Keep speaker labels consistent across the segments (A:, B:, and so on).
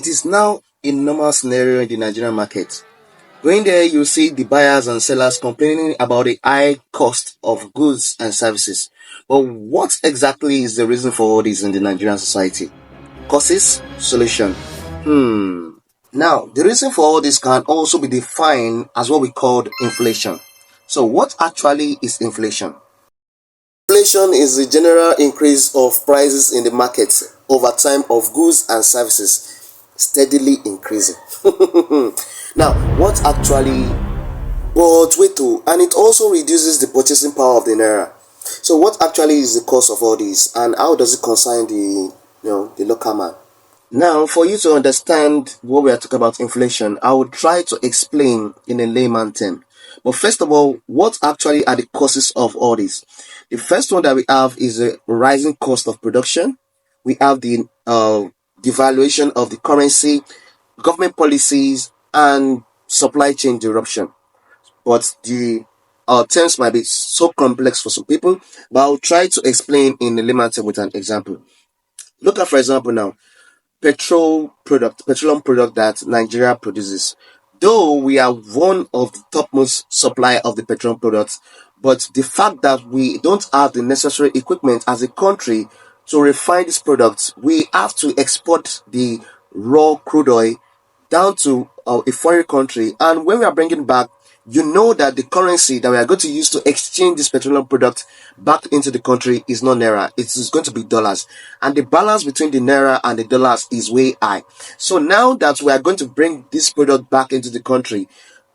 A: It is now a normal scenario in the Nigerian market. Going there, you see the buyers and sellers complaining about the high cost of goods and services. But what exactly is the reason for all this in the Nigerian society? Causes, solution. Now, the reason for all this can also be defined as what we call inflation. So, what actually is inflation? Inflation is the general increase of prices in the market over time of goods and services steadily increasing. Now, what actually, but wait to, and it also reduces the purchasing power of the naira. So, what actually is the cause of all this, and how does it concern the local man? Now, for you to understand what we are talking about inflation, I will try to explain in a layman term. But first of all, what actually are the causes of all this? The first one that we have is the rising cost of production. We have the devaluation of the currency, government policies, and supply chain disruption. But the terms might be so complex for some people, but I'll try to explain in a layman term with an example. Look at, for example, now petroleum product that Nigeria produces. Though we are one of the topmost supplier of the petroleum products, but the fact that we don't have the necessary equipment as a country to refine these products, we have to export the raw crude oil down to a foreign country. And when we are bringing back, you know that the currency that we are going to use to exchange this petroleum product back into the country is not naira. It is going to be dollars. And the balance between the naira and the dollars is way high. So now that we are going to bring this product back into the country,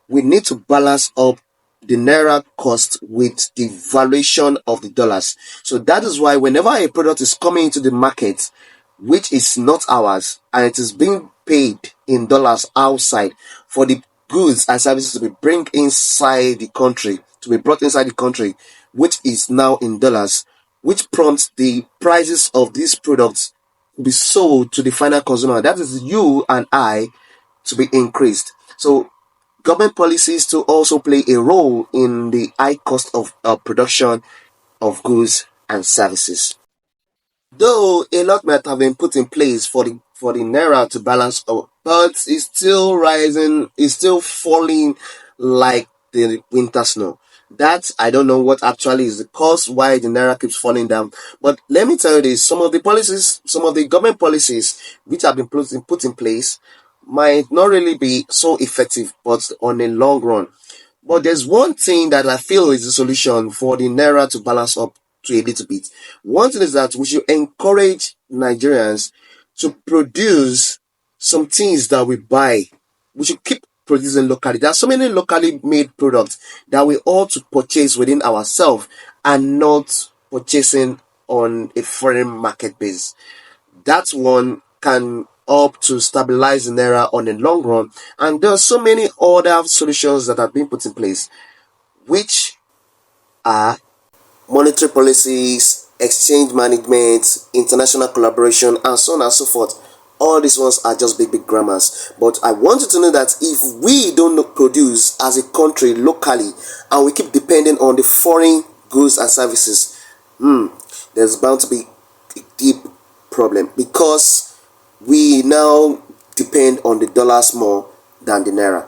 A: we need to balance up the naira cost with the valuation of the dollars. So that is why whenever a product is coming into the market, which is not ours, and it is being paid in dollars outside, for the goods and services to be brought inside the country, which is now in dollars, which prompts the prices of these products to be sold to the final consumer, that is you and I, to be increased. So government policies to also play a role in the high cost of production of goods and services. Though a lot might have been put in place for the naira to balance out, but it's still rising, it's still falling like the winter snow. That I don't know what actually is the cause why the naira keeps falling down. But let me tell you this: some of the government policies which have been put in place might not really be so effective, but on a long run. But there's one thing that I feel is the solution for the naira to balance up to a little bit. One thing is that we should encourage Nigerians to produce some things that we buy. We should keep producing locally. There are so many locally made products that we ought to purchase within ourselves and not purchasing on a foreign market base. That one can help to stabilize the naira on the long run. And there are so many other solutions that have been put in place, which are monetary policies, exchange management, international collaboration, and so on and so forth. All these ones are just big grammars. But I want you to know that if we don't produce as a country locally and we keep depending on the foreign goods and services, there's bound to be a deep problem, because we now depend on the dollars more than the naira.